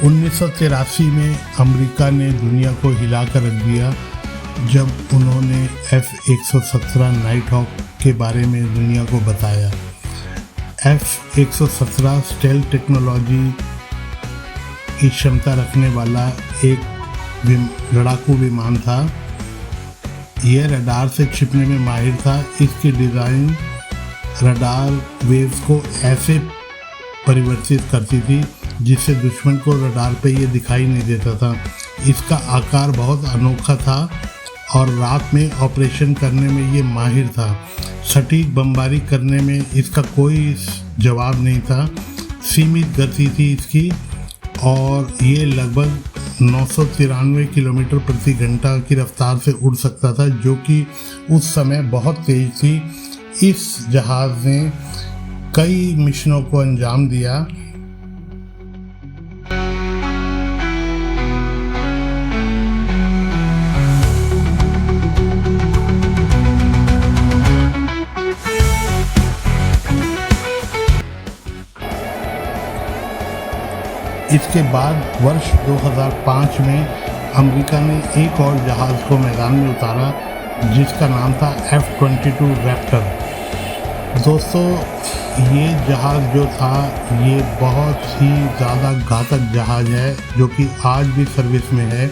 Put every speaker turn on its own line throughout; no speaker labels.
1983 में अमेरिका ने दुनिया को हिला कर रख दिया जब उन्होंने F-117 नाइट हॉक के बारे में दुनिया को बताया। F-117 स्टेल्थ टेक्नोलॉजी की क्षमता रखने वाला एक लड़ाकू विमान था। यह रडार से छिपने में माहिर था। इसकी डिज़ाइन रडार वेव्स को ऐसे परिवर्तित करती थी जिससे दुश्मन को रडार पे ये दिखाई नहीं देता था। इसका आकार बहुत अनोखा था और रात में ऑपरेशन करने में ये माहिर था। सटीक बमबारी करने में इसका कोई जवाब नहीं था। सीमित गति थी इसकी और ये लगभग 993 किलोमीटर प्रति घंटा की रफ्तार से उड़ सकता था, जो कि उस समय बहुत तेज थी। इस जहाज़ ने कई मिशनों को अंजाम दिया। इसके बाद वर्ष 2005 में अमेरिका ने एक और जहाज़ को मैदान में उतारा जिसका नाम था F-22 रैप्टर। दोस्तों, ये जहाज़ जो था ये बहुत ही ज़्यादा घातक जहाज़ है जो कि आज भी सर्विस में है।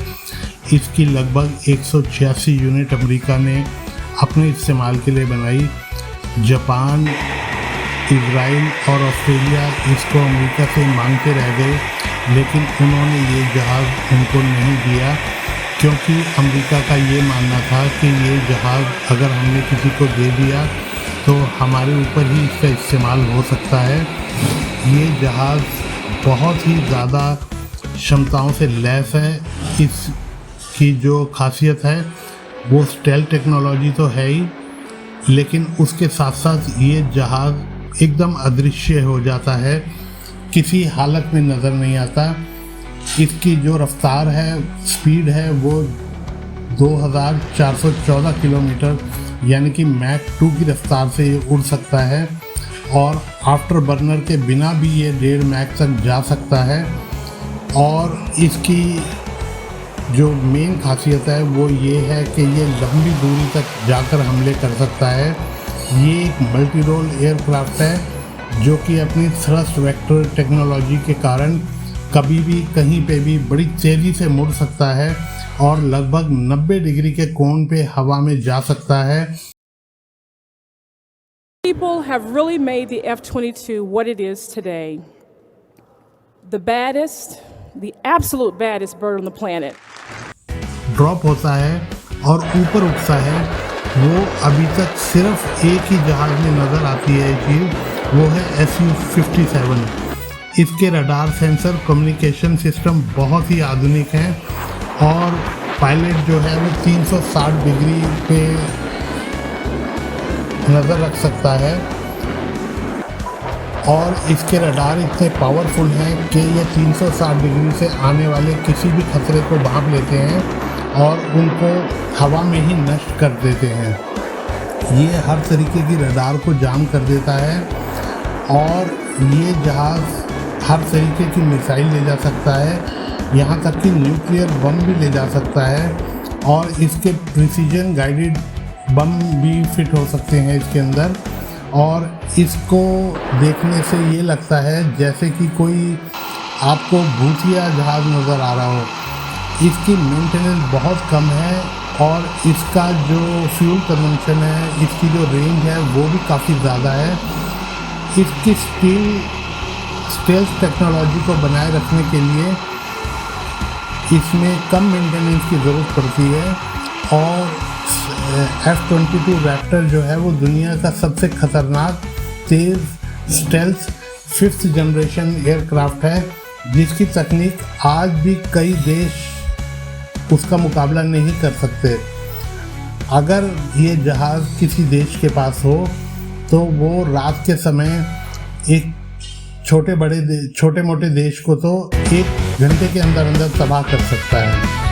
इसकी लगभग 186 यूनिट अमेरिका ने अपने इस्तेमाल के लिए बनाई। जापान, इजराइल और ऑस्ट्रेलिया इसको अमेरिका से मांगते रह गए, लेकिन उन्होंने ये जहाज़ उनको नहीं दिया क्योंकि अमेरिका का ये मानना था कि ये जहाज़ अगर हमने किसी को दे दिया तो हमारे ऊपर ही इसका इस्तेमाल हो सकता है। ये जहाज़ बहुत ही ज़्यादा क्षमताओं से लैस है। इसकी जो खासियत है वो स्टेल्थ टेक्नोलॉजी तो है ही, लेकिन उसके साथ साथ ये जहाज़ एकदम अदृश्य हो जाता है, किसी हालत में नज़र नहीं आता। इसकी जो रफ्तार है, स्पीड है, वो 2414 किलोमीटर यानी कि मैक 2 की रफ्तार से ये उड़ सकता है और आफ्टर बर्नर के बिना भी ये 1.5 मैक तक जा सकता है। और इसकी जो मेन खासियत है वो ये है कि ये लंबी दूरी तक जाकर हमले कर सकता है। ये एक मल्टी रोल एयरक्राफ्ट है जो कि अपनी थ्रस्ट वेक्टर टेक्नोलॉजी के कारण कभी भी कहीं पे भी बड़ी तेज़ी से मुड़ सकता है और लगभग 90 डिग्री के कोण पे हवा में जा सकता है।
People have really made the F-22 what it is today. The baddest, the absolute baddest bird on the planet.
Drop होता है और ऊपर उठता है। वो अभी तक सिर्फ एक ही जहाज़ में नज़र आती है ये चीज़, वो है Su-57। इसके रडार, सेंसर, कम्युनिकेशन सिस्टम बहुत ही आधुनिक हैं और पायलट जो है वो 360 डिग्री पे नज़र रख सकता है और इसके रडार इतने पावरफुल हैं कि ये 360 डिग्री से आने वाले किसी भी खतरे को भांप लेते हैं और उनको हवा में ही नष्ट कर देते हैं। ये हर तरीके की रडार को जाम कर देता है और ये जहाज़ हर तरीके की मिसाइल ले जा सकता है, यहाँ तक कि न्यूक्लियर बम भी ले जा सकता है और इसके प्रिसीजन गाइडेड बम भी फिट हो सकते हैं इसके अंदर। और इसको देखने से ये लगता है जैसे कि कोई आपको भूतिया जहाज़ नज़र आ रहा हो। इसकी मेंटेनेंस बहुत कम है और इसका जो फ्यूल कंजम्पशन है, इसकी जो रेंज है वो भी काफ़ी ज़्यादा है। इसकी स्टेल्थ टेक्नोलॉजी को बनाए रखने के लिए इसमें कम मेंटेनेंस की ज़रूरत पड़ती है और F-22 रैप्टर जो है वो दुनिया का सबसे ख़तरनाक तेज़ स्टेल्थ 5th जनरेशन एयरक्राफ्ट है, जिसकी तकनीक आज भी कई देश उसका मुकाबला नहीं कर सकते। अगर ये जहाज़ किसी देश के पास हो तो वो रात के समय एक छोटे मोटे देश को तो 1 घंटे के अंदर तबाह कर सकता है।